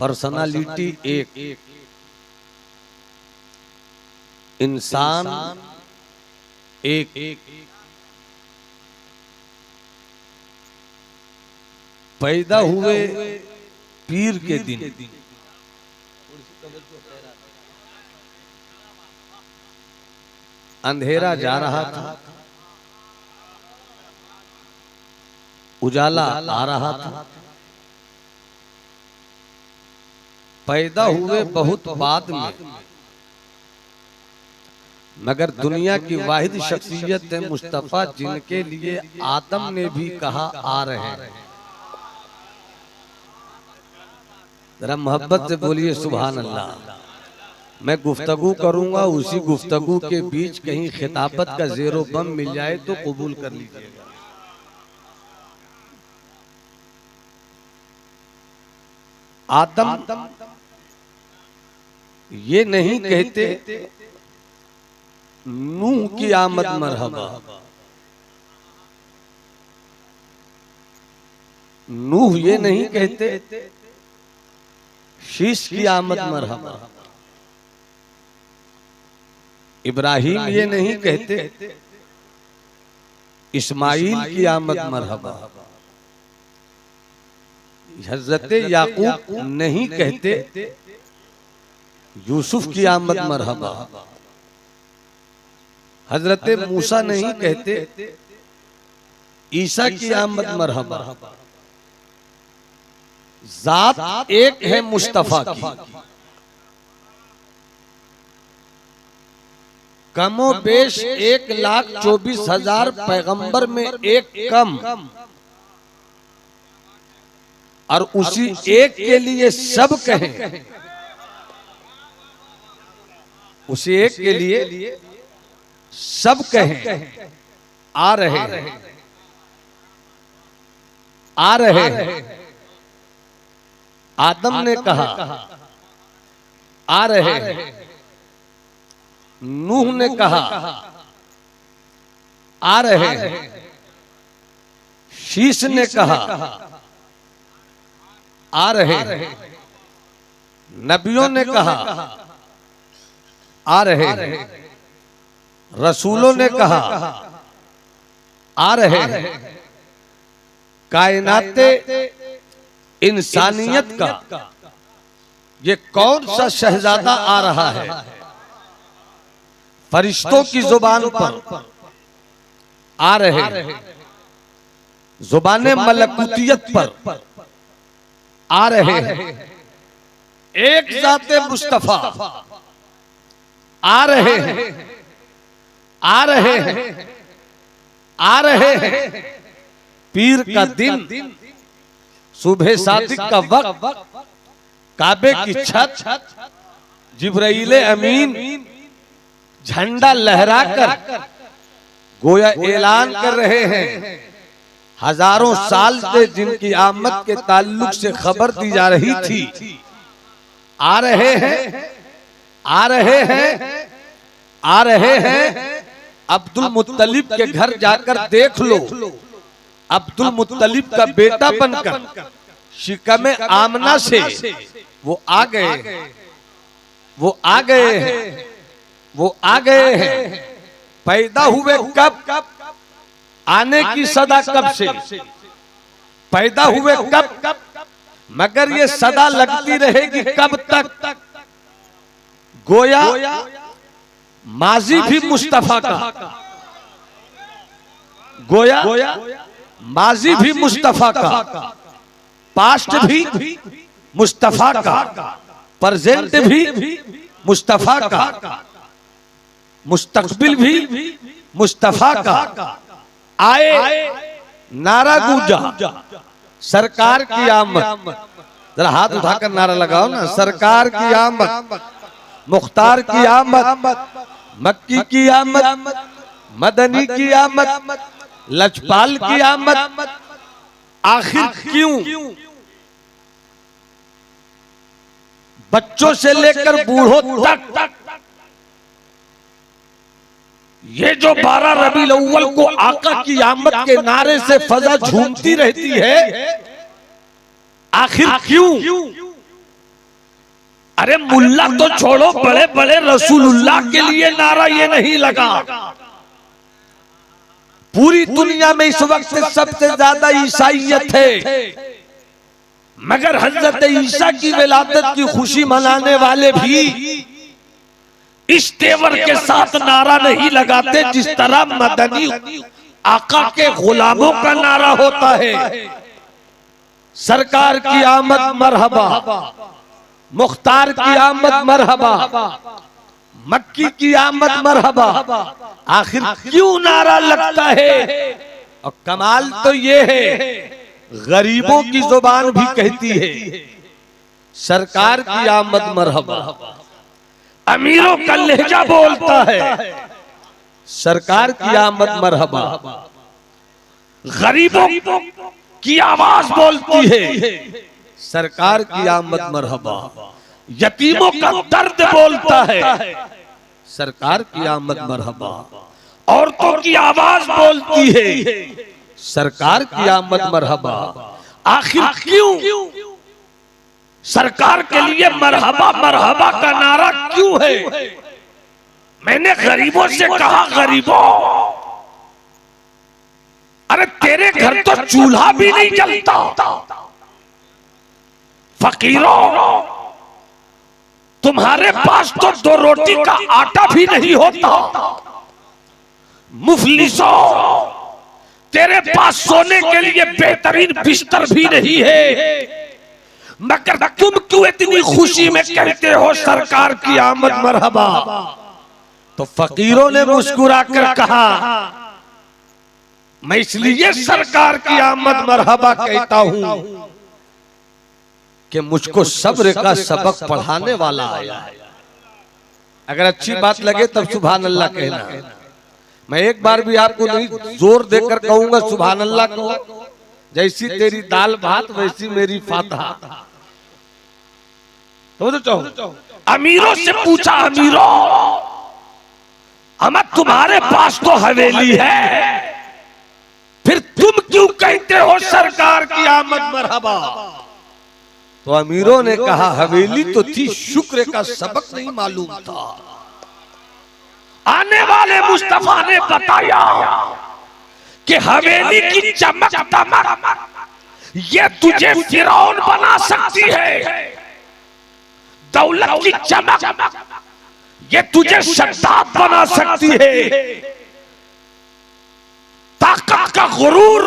Personality एक, इंसान एक, पैदा हुए पीर के दिन अंधेरा जा रहा था, उजाला आ रहा था। पैदा हुए बहुत बाद में, मगर दुनिया की वाहिद शख्सियत है मुस्तफा जिनके लिए आदम ने भी कहा आ रहे हैं। जरा मोहब्बत से बोलिए सुभान अल्लाह। मैं गुफ्तगू करूंगा, उसी गुफ्तगू के बीच कहीं खिताबत का ज़ेरो बम मिल जाए तो कबूल कर लीजिएगा। आदम ये नहीं कहते नूह की आमद मरहबा, नूह ये नहीं कहते शीश की आमद मरहबा, इब्राहिम ये नहीं कहते इस्माइल की आमद मरहबा, हजरत याकूब नहीं कहते यूसुफ की आमद मरहबा, हजरत मूसा नहीं कहते ईसा की आमद मरहबा। जात एक है मुस्तफा की, कमो बेश 1,24,000 पैगंबर में एक कम, और उसी एक के लिए सब कहें, उसी एक के लिए सब कहें आ रहे हैं, आ रहे हैं। आदम ने कहा आ रहे हैं, नूह ने कहा आ रहे हैं, शीश ने कहा आ रहे हैं, नबियों ने कहा आ रहे हैं, रसूलों ने कहा आ रहे हैं। कायनाते इंसानियत का ये कौन सा शहजादा आ रहा है, फरिश्तों की जुबान पर आ रहे हैं, जुबाने मलकूतियत पर आ रहे हैं, एक जाते मुस्तफा आ रहे हैं, आ रहे हैं, आ रहे हैं। पीर का दिन, सुबह सादिक का वक्त, काबे की छत, जिब्राइल अमीन झंडा लहराकर गोया ऐलान कर रहे हैं। हजारों साल से जिनकी आमद के ताल्लुक से खबर दी जा रही थी, आ रहे हैं, आ रहे हैं, आ रहे हैं। अब्दुल मुत्तलिब के घर जाकर देख लो, अब्दुल मुत्तलिब का बेटा बनकर शिकम आमना से वो आ गए, वो आ गए हैं, वो आ गए हैं। पैदा हुए कब, आने की सदा कब से, पैदा हुए कब, मगर ये सदा लगती रहेगी कब तक। गोया माजी भी मुस्तफा का, गोया माजी भी मुस्तफा का, पास्ट भी मुस्तफा का, प्रेजेंट भी मुस्तफा का, मुस्तकबिल भी मुस्तफा का। आए नारा गूंजा सरकार की आमद, जरा हाथ उठाकर नारा लगाओ ना, सरकार की आमद, मुख्तार की आमद, मक्की की आमद, मदनी की आमद, लजपाल की आमद। आखिर क्यों बच्चों से लेकर बूढ़ों तक ये जो 12 रबीउल अव्वल को आका की आमद के नारे से फजा झूमती रहती है, आखिर क्यों? अरे मुल्ला तो छोड़ो, बड़े बड़े रसूलुल्लाह के लिए नारा ये नहीं लगा। पूरी दुनिया में इस वक्त सबसे ज्यादा ईसाइयत है, मगर हजरत ईसा की विलादत की खुशी मनाने वाले भी इस तेवर के साथ नारा नहीं लगाते जिस तरह मदनी आका के गुलामों का नारा होता है। सरकार की आमद मरहबा, मुख्तार की आमद मरहबा, मक्की की आमद मरहबा। आखिर क्यों नारा लगता है? और कमाल तो ये है, गरीबों की जुबान भी कहती है सरकार की आमद मरहबा। अमीरों का लहजा बोलता है सरकार की आमद मरहबा। गरीबों की आवाज बोलती है सरकार की आमद मरहबा। यतीमों का दर्द बोलता है सरकार की आमद मरहबा। औरतों की आवाज बोलती है सरकार की आमद मरहबा। आखिर क्यों सरकार के लिए मरहबा मरहबा का नारा क्यों है? मैंने गरीबों से कहा, गरीबों, अरे तेरे घर तो चूल्हा भी नहीं जलता। फकीरों, तुम्हारे पास तो 2 रोटी का आटा भी नहीं होता। मुफलिसों, तेरे पास सोने के लिए बेहतरीन बिस्तर भी नहीं है, मगर तुम क्यों इतनी खुशी में कहते हो सरकार की आमद मरहबा? तो फकीरों ने मुस्कुराकर कहा, मैं इसलिए सरकार की आमद मरहबा कहता हूं कि मुझको सब्र का सबक पढ़ाने वाला आया है। अगर अच्छी बात लगे तब सुभान अल्लाह कहना। मैं एक बार भी आपको नहीं जोर देकर कहूंगा सुभान अल्लाह को। जैसी तेरी दाल भात वैसी मेरी फातहा। तो चाहो अमीरों से पूछा, अमीरों, अमर तुम्हारे पास तो हवेली है, फिर तुम क्यों कहते हो सरकार की आमद मरहबा? तो अमीरों ने कहा, हवेली तो थी, शुक्र का सबक नहीं मालूम था। आने वाले मुस्तफा ने बताया कि हवेली की चमक दमक ये तुझे फिरौन बना सकती है। दौलत की चमक ये तुझे शद्दाद बना सकती है। ताकत का गुरूर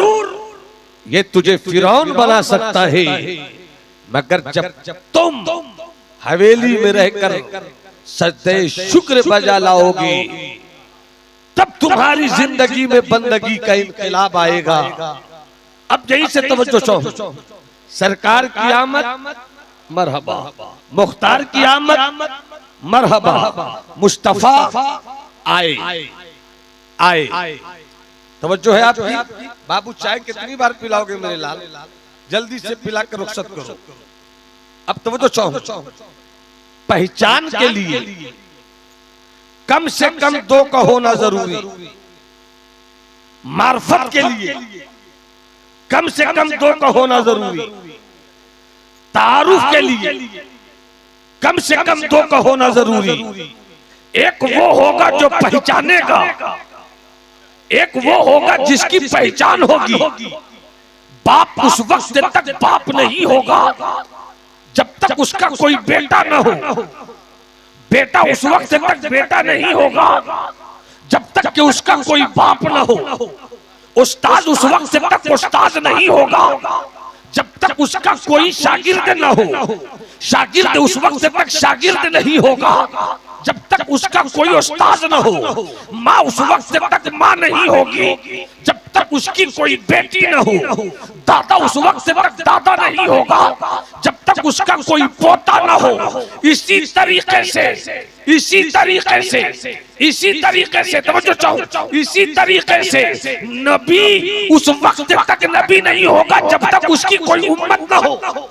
ये तुझे फिरौन बना सकता है। मगर जब तुम हवेली में रहकर सजदे शुक्र बजा लाओगी, तब तुम्हारी जिंदगी में बंदगी का इनकलाब आएगा। अब यही से तवज्जो चाहो। सरकार की आमद मरहबा, मुख्तार की आमद मरहबा, मुस्तफा आए आए। तवज्जो है आपकी? बाबू चाय कितनी बार पिलाओगे मेरे लाल? जल्दी से पिला कर रुखसत करो। अब तवज्जो चाहो। पहचान के लिए कम से कम 2 का होना जरूरी। मार्फत के लिए कम से कम 2 का होना जरूरी। तारुफ के लिए कम से कम 2 का होना जरूरी। एक वो होगा जो पहचानेगा, एक वो होगा जिसकी पहचान होगी। बाप उस वक्त तक बाप नहीं होगा जब तक उसका कोई बेटा न हो। बेटा उस वक्त तक बेटा नहीं होगा जब तक कि उसका कोई बाप न हो। उस्ताद उस वक्त तक उस्ताद नहीं होगा जब तक उसका कोई शागिर्द न हो। शागिर्द उस वक्त तक शागिर्द नहीं होगा जब तक उसका कोई उस्ताद न हो। माँ उस वक्त तक माँ नहीं होगी जब तक उसकी कोई बेटी न हो। दादा उस वक्त तक दादा नहीं होगा जब तक उसका कोई पोता न हो। इसी तरीके से तवज्जो चाहो, इसी तरीके से नबी उस वक्त तक नबी नहीं होगा जब तक उसकी कोई उम्मत न हो।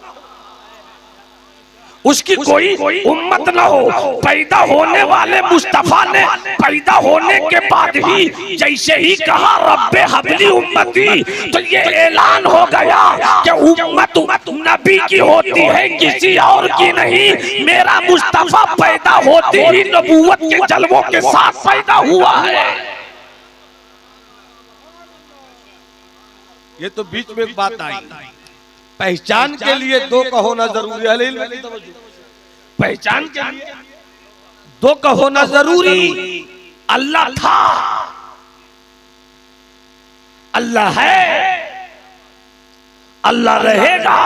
उसकी कोई उम्मत न हो। पैदा होने वाले मुस्तफा ने पैदा होने के बाद ही जैसे ही कहा रब्बे हबली उम्मती, तो ये ऐलान हो गया कि उम्मत नबी की होती है, किसी और की नहीं। मेरा मुस्तफा पैदा होते ही नबूवत के जलवों के साथ पैदा हुआ है। ये तो बीच में एक बात आई, पहचान के लिए दो का होना जरूरी है। पहचान के लिए दो का होना जरूरी। अल्लाह था, अल्लाह है, अल्लाह रहेगा।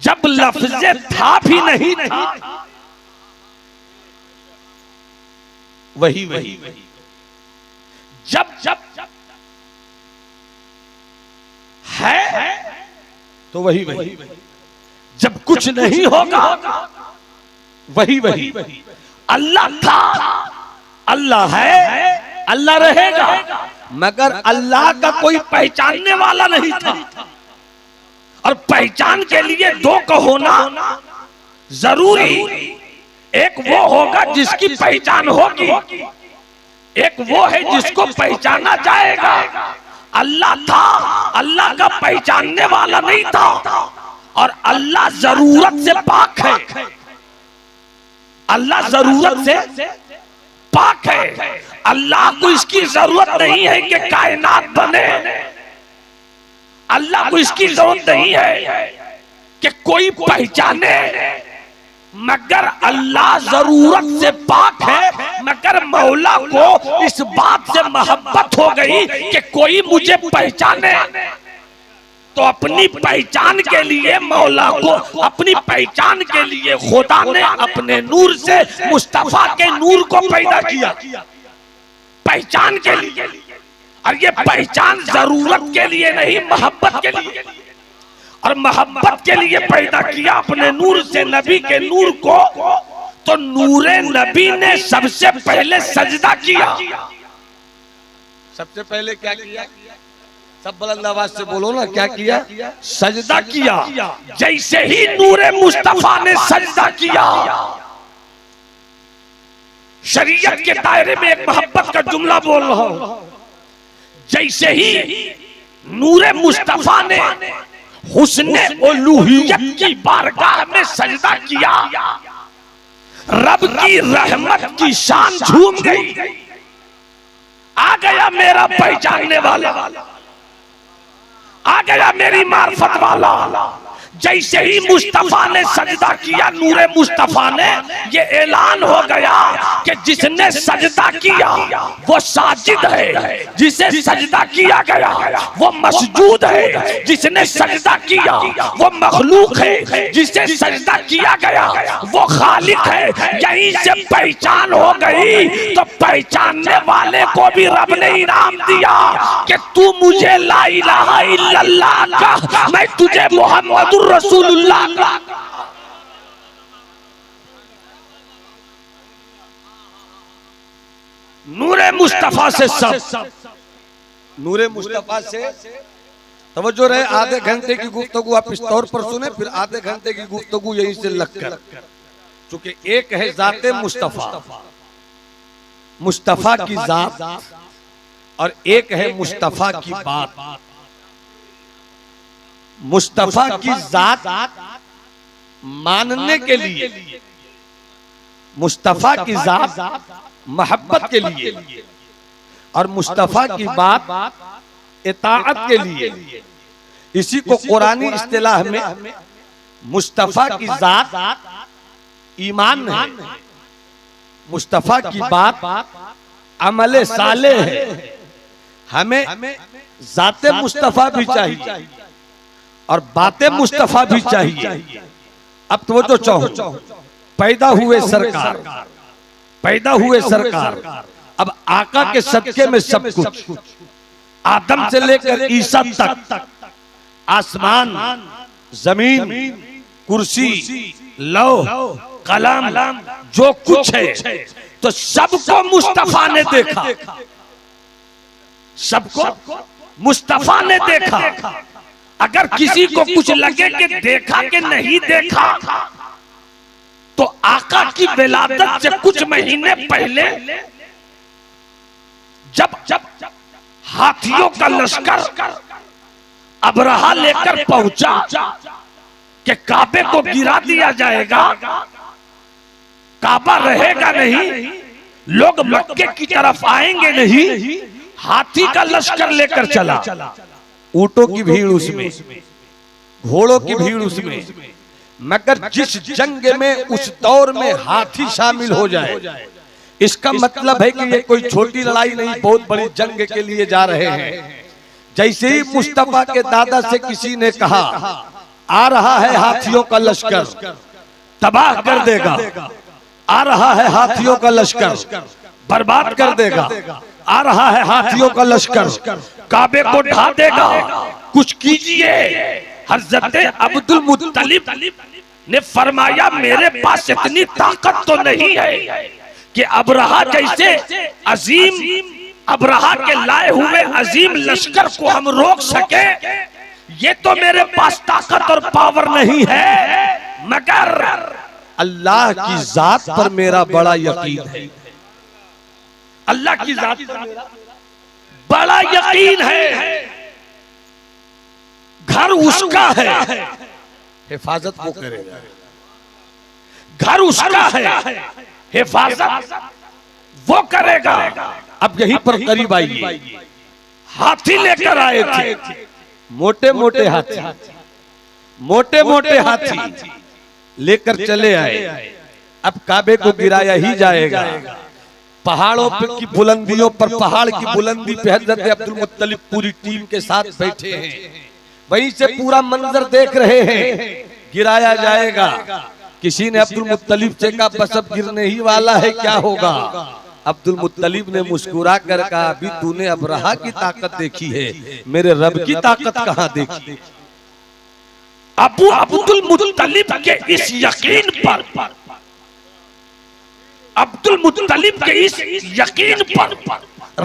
जब लफ्ज़े था भी नहीं था, वही वही जब जब है तो वही वही, जब कुछ नहीं होगा वही वही। अल्लाह था, अल्लाह है, अल्लाह रहेगा, मगर अल्लाह का कोई पहचानने वाला नहीं था। और पहचान के लिए दो का होना जरूरी। एक वो होगा जिसकी पहचान होगी, एक वो है जिसको पहचाना जाएगा। अल्लाह था, अल्लाह का पहचानने वाला नहीं था। और अल्लाह जरूरत से पाक है, अल्लाह जरूरत से पाक है। अल्लाह को इसकी जरूरत नहीं है कि कायनात बने, अल्लाह को इसकी जरूरत नहीं है कि कोई पहचाने, मगर अल्लाह जरूरत से पाक है। मगर मौला को इस बात से मोहब्बत हो गई कि कोई मुझे पहचाने, तो अपनी पहचान के लिए मौला को, अपनी पहचान के लिए खुदा ने अपने नूर से मुस्तफा के नूर को पैदा किया, पहचान के लिए। और ये पहचान जरूरत के लिए नहीं, मोहब्बत के लिए। और मोहब्बत के लिए पैदा किया अपने नूर से नबी के नूर को। तो नूरे नबी ने सबसे पहले सजदा किया। सबसे पहले क्या किया? सब बुलंद आवाज से बोलो ना, क्या किया? सजदा किया। जैसे ही नूरे मुस्तफा ने सजदा किया, शरीयत के दायरे में एक मोहब्बत का जुमला बोल रहा हूं, जैसे ही नूरे मुस्तफा ने हुस्ने उलूहियत की बारगाह में सजदा किया, रब की रहमत की शान झूम गई। आ गया मेरा पहचानने वाला, आ गया मेरी मार्फत वाला। जैसे ही मुस्तफा ने सजदा किया, नूरे मुस्तफा ने ये ऐलान हो गया कि जिसने सजदा किया वो साजिद है, जिसे सजदा किया गया वो मसजूद है, जिसने सजदा किया वो मखलूक है, जिसे सजदा किया गया वो खालिक है। यहीं से पहचान हो गई। तो पहचानने वाले को भी रब ने इनाम दिया कि तू मुझे ला इलाहा इल्लल्लाह का, मैं तुझे मोहम्मद रसूलुल्लाह का। नूरे मुस्तफा से सब, नूरे मुस्तफा से तवज्जो रहे। आधे घंटे की गुफ्तगू आप इस तौर पर सुने, फिर आधे घंटे की गुफ्तगू यहीं से लगकर, चूंकि एक है जाते मुस्तफा, मुस्तफा की जात, और एक है मुस्तफा की बात। मुस्तफा की जात मानने के लिए, मुस्तफा की जात मोहब्बत के लिए, और मुस्तफा की बात इताअत के लिए। इसी को कुरानी इस्तिलाह में मुस्तफा की जात ईमान है, मुस्तफा की बात अमले साले है। हमें जाते मुस्तफा भी चाहिए और बातें मुस्तफा भी चाहिए। अब तो वो जो चाहो, पैदा हुए सरकार, पैदा हुए सरकार। अब आका के सदके में सब कुछ, आदम से लेकर ईसा तक, आसमान, जमीन, कुर्सी, लौह, कलम, जो कुछ है, तो सबको मुस्तफा ने देखा, सबको मुस्तफा ने देखा। अगर किसी को कुछ लगे कि देखा कि नहीं देखा, तो आका की विलादत से कुछ महीने पहले जब हाथियों का लश्कर अबरहा लेकर पहुंचा कि काबे को गिरा दिया जाएगा, काबा रहेगा नहीं, लोग मक्के की तरफ आएंगे नहीं। हाथी का लश्कर लेकर चला, ऊंटों की भीड़ उसमें, घोड़ों की भीड़ उसमें, मगर जिस जंग में उस दौर में हाथी शामिल हो जाए, इसका मतलब है कि ये कोई छोटी लड़ाई नहीं, बहुत बड़ी जंग के लिए जा रहे हैं। जैसे ही मुस्तफा के दादा से किसी ने कहा आ रहा है हाथियों का लश्कर, तबाह कर देगा, आ रहा है हाथियों का लश्कर, बर्बाद कर देगा, आ रहा है हाथियों का लश्कर, काबे को ढा देगा, कुछ कीजिए। हज़रत अब्दुल मुत्तलिब ने फरमाया मेरे पास इतनी ताकत तो नहीं है कि अबरहा जैसे अजीम, अबरहा के लाए हुए अजीम लश्कर को हम रोक सके। ये तो मेरे पास ताकत और पावर नहीं है, मगर अल्लाह की जात पर मेरा बड़ा यकीन है। अल्लाह की जात पर मेरा बड़ा यकीन है। घर उसका है, हिफाजत वो करेगा। घर उसका है, हिफाजत वो करेगा। अब यहीं पर करीब आइए, हाथी लेकर आए थे, मोटे मोटे हाथी, मोटे मोटे हाथी लेकर चले आए। अब काबे को गिराया ही जाएगा। पहाड़ों की बुलंदियों पर, पहाड़ की बुलंदी पे हज़रत अब्दुल मुत्तलिब पूरी टीम के साथ बैठे हैं, वहीं से पूरा मंजर देख रहे हैं। गिराया जाएगा। किसी ने अब्दुल मुत्तलिब से कहा बस अब गिरने ही वाला है, क्या होगा? अब्दुल मुत्तलिब ने मुस्कुरा कर कहा अभी तूने अबरहा की ताकत देखी है, मेरे रब की ताकत कहां देखी? अब्दुल मुत्तलिब के इस यकीन पर, अब्दुल मुत्तलिब के इस यकीन पर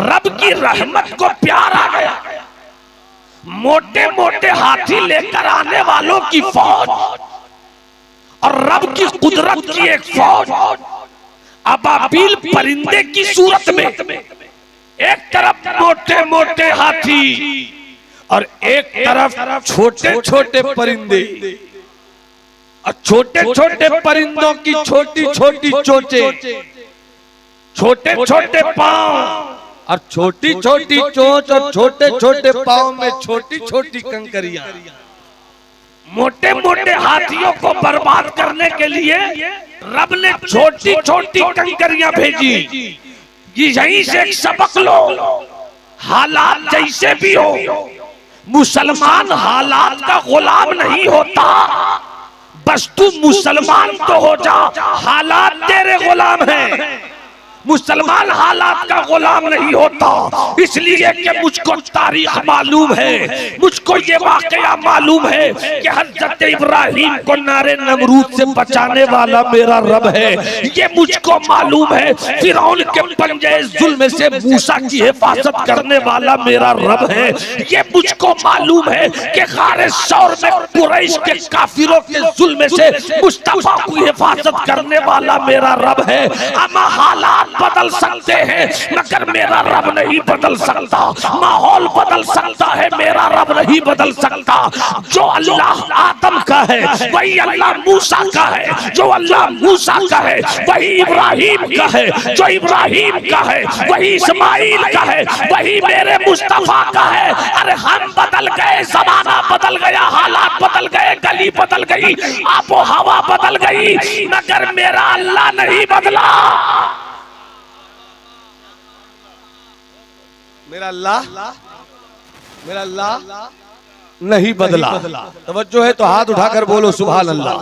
रब की रहमत को प्यार आ गया। मोटे मोटे हाथी लेकर आने वालों की फौज और रब की कुदरत की एक फौज, अबाबील परिंदे की सूरत में, एक तरफ मोटे मोटे हाथी और एक तरफ छोटे छोटे परिंदे, और छोटे छोटे परिंदों की छोटी छोटी चोंचें, छोटे छोटे पांव और छोटी छोटी चोंच, और छोटे छोटे पांव में छोटी छोटी कंकरियां। मोटे मोटे हाथियों को बर्बाद करने के लिए रब ने छोटी छोटी कंकरियां भेजी। यहीं से एक सबक लो, हालात जैसे भी हो, मुसलमान हालात का गुलाम नहीं होता। बस तू मुसलमान तो हो जा, हालात तेरे गुलाम हैं। मुसलमान हालात का गुलाम नहीं होता। इसलिए कि मुझको तारीख मालूम है, मुझको ये वाकया मालूम है कि हज़रत इब्राहिम को नारे नमरूद से बचाने वाला मेरा रब है। ये मुझको मालूम है फिरौन के पंजे जुल्म से मूसा की हिफाजत करने वाला मेरा रब है। ये मुझको मालूम है कि गारे सौर में कुरैश के काफिरों के जुल्म से मुस्तफा की हिफाजत करने वाला मेरा रब है। अमा हालात बदल सकते हैं मगर मेरा रब नहीं बदल सकता। माहौल बदल सकता है, मेरा रब नहीं बदल सकता। जो अल्लाह आदम का है वही अल्लाह मूसा का है, जो अल्लाह मूसा का है वही इब्राहिम का है, जो इब्राहिम का है वही इस्माइल का है, वही मेरे मुस्तफा का है। अरे हम बदल गए, जमाना बदल गया, हालात बदल गए, गली बदल गई, आबो हवा बदल गई, मगर मेरा अल्लाह नहीं बदला। मेरा अल्लाह नहीं बदला। तवज्जो है तो हाथ उठाकर बोलो सुभान अल्लाह।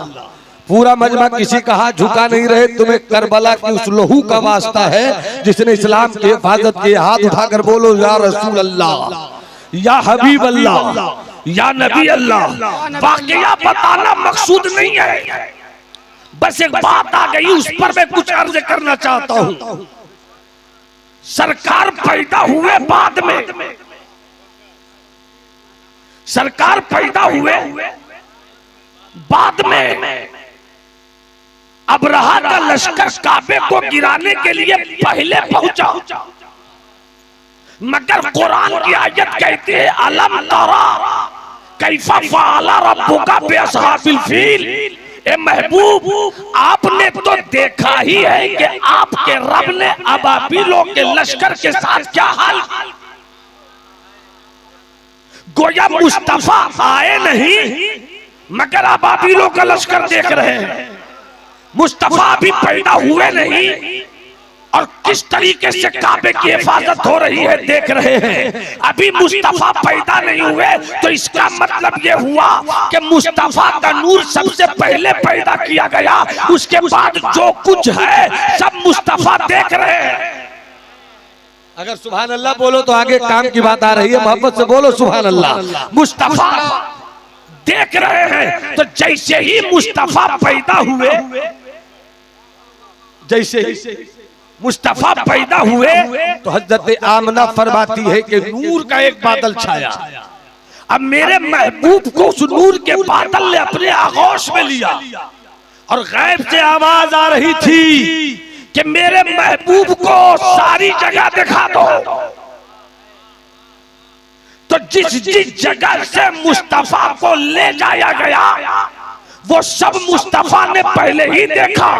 पूरा मजमा किसी का हाथ झुका नहीं रहे। तुम्हें करबला की उस लहू का वास्ता है जिसने इस्लाम की हिफाजत की। हाथ उठाकर बोलो या रसूल अल्लाह, या हबीब अल्लाह, या नबी अल्लाह। वाकया बताना मकसूद नहीं है, बस एक बात आ गई उस पर मैं कुछ अर्ज करना चाहता हूं। सरकार पैदा हुए बाद में, सरकार पैदा हुए बाद में अबरहा का लश्कर काबे को गिराने के लिए पहले पहुंचा, मगर कुरान की आयत कहती है अलम तरा कैफा फ़अल रब्बुका बिअस्हाबिल फील। ए महबूब, आपने तो देखा ही है कि आपके रब ने अबाबिलों के लश्कर के साथ क्या हाल। गोया मुस्तफा आए नहीं मगर अबाबिलों का लश्कर देख रहे हैं। मुस्तफा भी पैदा हुए नहीं और किस तरीके से काबे की हिफाजत हो रही है देख रहे हैं। अभी मुस्तफा पैदा नहीं हुए तो इसका मतलब ये हुआ कि मुस्तफा का नूर सबसे पहले पैदा किया गया, उसके बाद जो कुछ है सब मुस्तफा देख रहे हैं। अगर सुभान अल्लाह बोलो तो आगे काम की बात आ रही है, मोहब्बत से बोलो सुभान अल्लाह। मुस्तफा देख रहे हैं तो जैसे ही मुस्तफा पैदा हुए, जैसे ही मुस्तफा पैदा हुए तो हजरत आमना फरमाती है कि नूर का एक बादल छाया। अब मेरे महबूब को उस नूर के बादल ने अपने आगोश में लिया और गैब से आवाज आ रही थी कि मेरे महबूब को सारी जगह दिखा दो। तो जिस जिस जगह से मुस्तफा को ले जाया गया वो सब मुस्तफा ने पहले ही देखा,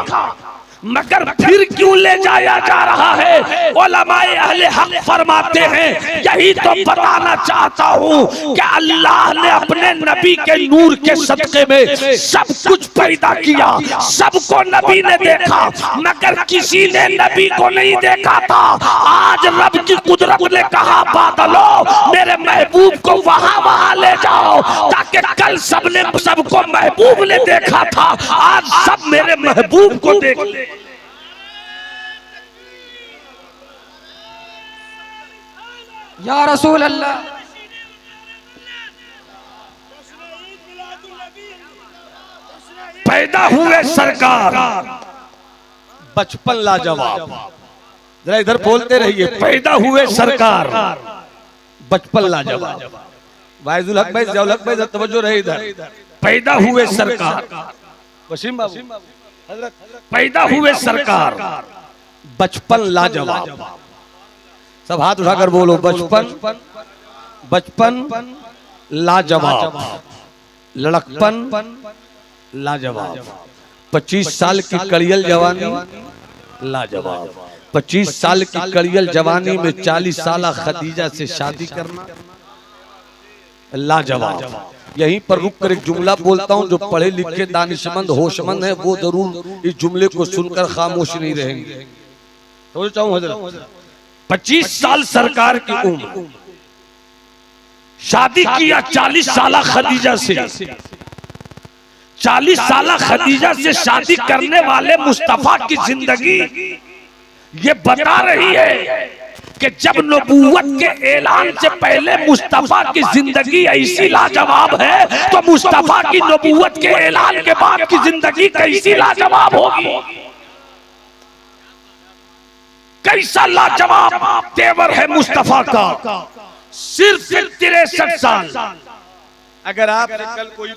मगर फिर क्यों ले जाया जा रहा है? उलमाए अहले हक फरमाते हैं यही तो बताना चाहता हूँ कि अल्लाह ने अपने नबी के नूर के सदके में सब कुछ पैदा किया, सबको नबी ने देखा, मगर किसी ने नबी को नहीं देखा था। आज रब की कुदरत ने कहा बादलों मेरे महबूब को वहां ले जाओ, ताकि कल सबको महबूब ने देखा था, आज सब मेरे महबूब को देख ले। या रसूल अल्लाह। पैदा हुए सरकार, बचपन लाजवाब। जरा इधर बोलते रहिए, पैदा हुए सरकार, बचपन लाजवाब। वाइजुल हक भाई, जौल हक भाई, तवज्जो रहे इधर। पैदा हुए सरकार, वसीम बाबू हजरत, पैदा हुए सरकार, बचपन लाजवाब। सब हाथ उठाकर बोलो, बचपन बचपन लाजवाब, लड़कपन लाजवाब। 25 साल की कड़ियल जवानी लाजवाब। 25 साल की कड़ियल जवानी में 40 साल खदीजा से शादी करना लाजवाब। यहीं पर रुक कर एक जुमला बोलता हूं, जो पढ़े लिखे दानिशमंद होशमंद है वो जरूर इस जुमले को सुनकर खामोश नहीं रहेंगे। तो चाहूं हजरत, 25 साल सरकार की उम्र, शादी किया 40 साल खदीजा से। 40 साल खदीजा से शादी करने वाले मुस्तफा की जिंदगी ये बता रही है कि जब नबूवत के ऐलान से पहले मुस्तफा की जिंदगी ऐसी लाजवाब है तो मुस्तफा की नबूवत के ऐलान के बाद की जिंदगी कैसी लाजवाब होगी। कैसा लाजवाब तेवर है मुस्तफा का। सिर्फ 63 साल। अगर आप कल कोई